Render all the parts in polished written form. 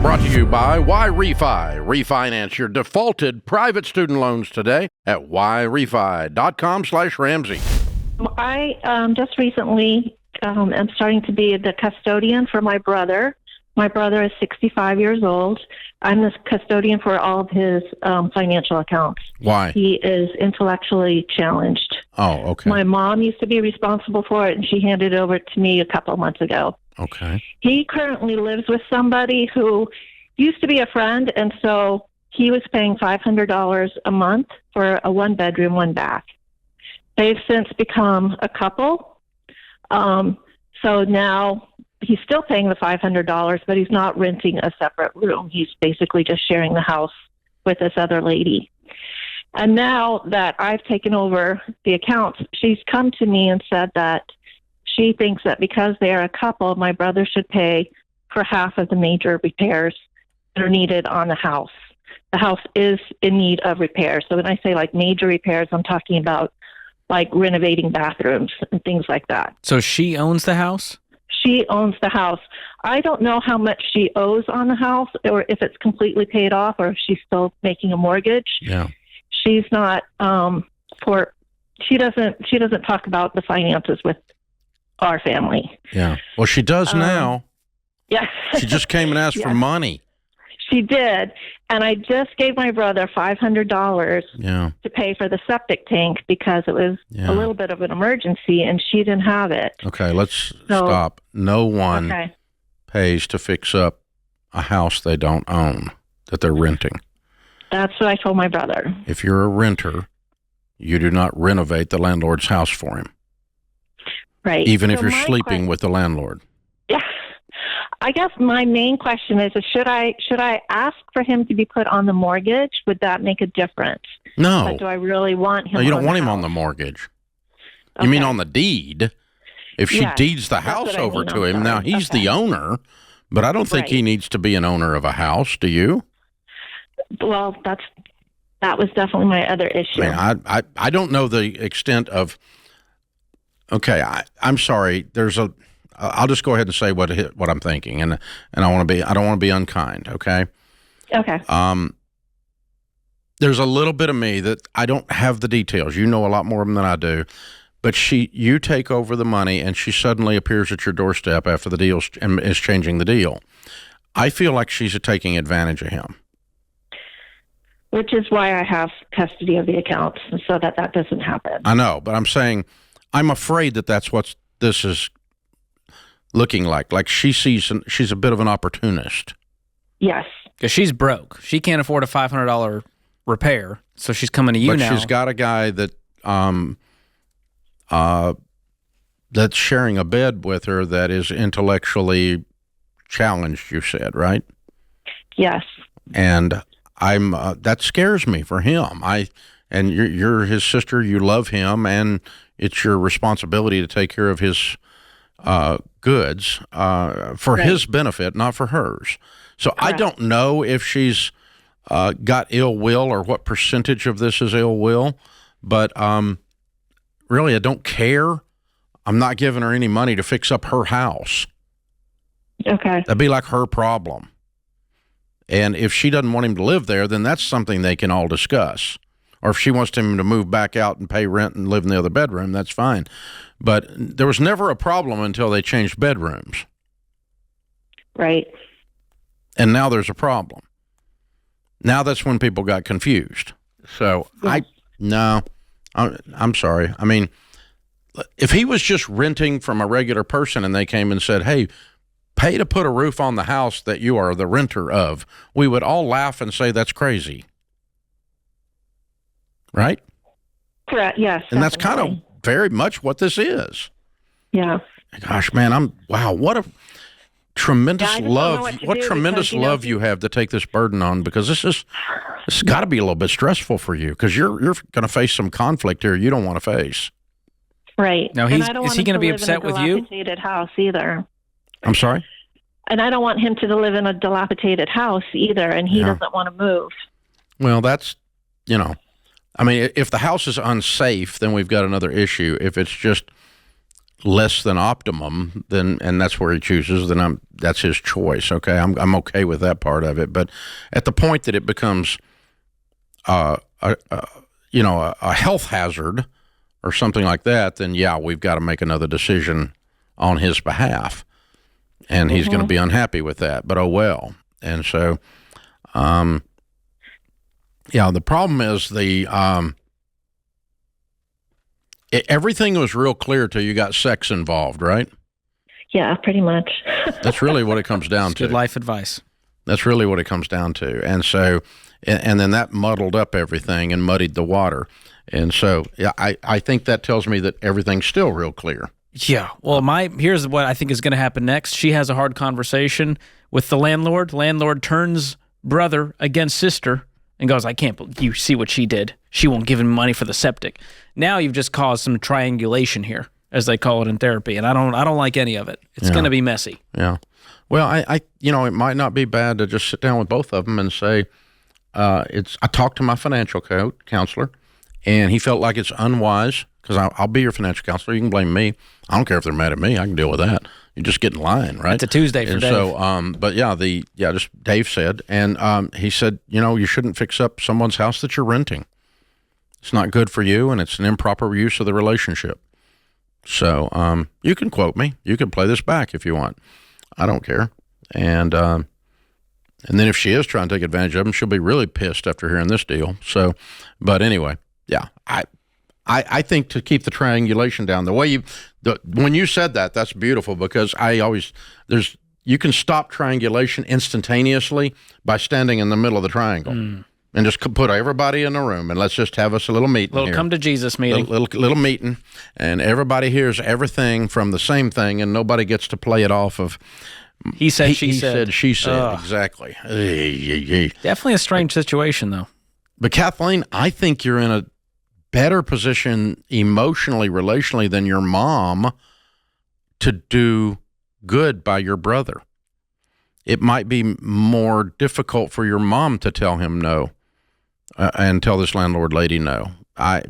Brought to you by Refi. Refinance your defaulted private student loans today at yrefi.com/Ramsey. I just recently am starting to be the custodian for my brother. My brother is 65 years old. I'm the custodian for all of his financial accounts. Why? He is intellectually challenged. Oh, okay. My mom used to be responsible for it, and she handed it over to me a couple of months ago. Okay. He currently lives with somebody who used to be a friend, and so he was paying $500 a month for a one-bedroom, one-bath. They've since become a couple. So now he's still paying the $500, but he's not renting a separate room. He's basically just sharing the house with this other lady. And now that I've taken over the accounts, she's come to me and said that she thinks that because they are a couple, my brother should pay for half of the major repairs that are needed on the house. The house is in need of repair. So when I say like major repairs, I'm talking about like renovating bathrooms and things like that. So she owns the house? She owns the house. I don't know how much she owes on the house or if it's completely paid off or if she's still making a mortgage. Yeah. She's not she doesn't talk about the finances with our family. Yeah. Well, she does now. Yeah. She just came and asked for money. She did. And I just gave my brother $500 to pay for the septic tank because it was a little bit of an emergency and she didn't have it. Okay, let's stop. No one pays to fix up a house they don't own that they're renting. That's what I told my brother. If you're a renter, you do not renovate the landlord's house for him. Right. Even if you're sleeping with the landlord. Yeah. I guess my main question is should I ask for him to be put on the mortgage? Would that make a difference? No. But do I really want him? No, you don't want him house? on the mortgage. Okay. You mean on the deed? If she deeds the house what I over mean. to I'm him, sorry. now he's the owner, but I don't think he needs to be an owner of a house. Do you? Well, that was definitely my other issue. I don't know the extent of. Okay, I'm sorry. I'll just go ahead and say what I'm thinking, and I don't want to be unkind. Okay. Okay. There's a little bit of me that I don't have the details. You know a lot more of them than I do, but you take over the money, and she suddenly appears at your doorstep after the deal and is changing the deal. I feel like she's taking advantage of him. Which is why I have custody of the accounts, so that doesn't happen. I know, but I'm saying I'm afraid that that's what this is looking like. Like she's a bit of an opportunist. Yes. Because she's broke. She can't afford a $500 repair, so she's coming to you now. But she's got a guy that that's sharing a bed with her that is intellectually challenged, you said, right? Yes. And I'm that scares me for him. And you're his sister, you love him, and it's your responsibility to take care of his goods for his benefit, not for hers. So correct. I don't know if she's got ill will or what percentage of this is ill will, but really I don't care. I'm not giving her any money to fix up her house. Okay. That'd be like her problem. And if she doesn't want him to live there, then that's something they can all discuss. Or if she wants him to move back out and pay rent and live in the other bedroom, that's fine. But there was never a problem until they changed bedrooms. Right. And now there's a problem. Now that's when people got confused. So I'm sorry. I mean, if he was just renting from a regular person and they came and said, hey, pay to put a roof on the house that you are the renter of, we would all laugh and say that's crazy. Right? Correct. Yes. And that's kind of very much what this is. Yeah. Gosh, man, what a tremendous love. What tremendous love you have to take this burden on, because this has got to be a little bit stressful for you, because you're going to face some conflict here you don't want to face. Right. Now, is he going to be upset with you? Dilapidated house either. I'm sorry? And I don't want him to live in a dilapidated house either, and he doesn't want to move. Well, that's, I mean, if the house is unsafe, then we've got another issue. If it's just less than optimum, then and that's where he chooses, then that's his choice. Okay, I'm okay with that part of it. But at the point that it becomes a health hazard or something like that, then yeah, we've got to make another decision on his behalf, and he's going to be unhappy with that. But oh well. And so, the problem is everything was real clear till you got sex involved, right? Yeah, pretty much. That's really what it comes down to. Good life advice. That's really what it comes down to. And so, and then that muddled up everything and muddied the water. And so, yeah, I think that tells me that everything's still real clear. Yeah. Well, here's what I think is going to happen next. She has a hard conversation with the landlord. Landlord turns brother against sister and goes, you see what she did. She won't give him money for the septic. Now you've just caused some triangulation here, as they call it in therapy, and I don't like any of it. It's going to be messy. Yeah. Well, it might not be bad to just sit down with both of them and say, I talked to my financial counselor, and he felt like it's unwise, because I'll be your financial counselor. You can blame me. I don't care if they're mad at me. I can deal with that. You just get in line, right? It's a Tuesday for Dave. So, but just Dave said, and he said, you shouldn't fix up someone's house that you're renting. It's not good for you, and it's an improper use of the relationship. So, you can quote me. You can play this back if you want. I don't care. And then if she is trying to take advantage of him, she'll be really pissed after hearing this deal. So, but anyway, yeah, I think to keep the triangulation down, when you said that, that's beautiful, because you can stop triangulation instantaneously by standing in the middle of the triangle and just put everybody in the room and let's just have us a little meeting here. Come to Jesus meeting. Little meeting, and everybody hears everything from the same thing, and nobody gets to play it off of he said, she said. She said. Exactly. Definitely a strange situation, though. But Kathleen, I think you're in a better position emotionally, relationally than your mom to do good by your brother. It might be more difficult for your mom to tell him no and tell this landlord lady no. I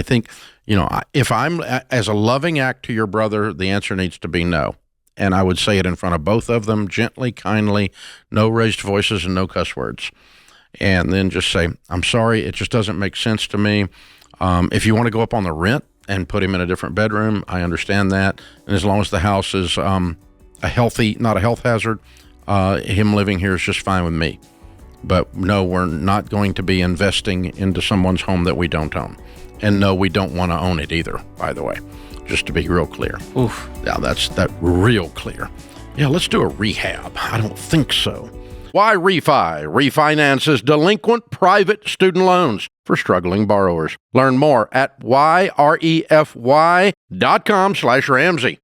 think, if I'm as a loving act to your brother, the answer needs to be no. And I would say it in front of both of them, gently, kindly, no raised voices and no cuss words. And then just say, I'm sorry, it just doesn't make sense to me. If you want to go up on the rent and put him in a different bedroom, I understand that. And as long as the house is not a health hazard, him living here is just fine with me. But no, we're not going to be investing into someone's home that we don't own. And no, we don't want to own it either, by the way, just to be real clear. Oof. Yeah, that's real clear. Yeah, let's do a rehab. I don't think so. Why Refi refinances delinquent private student loans for struggling borrowers. Learn more at yrefy.com/Ramsey.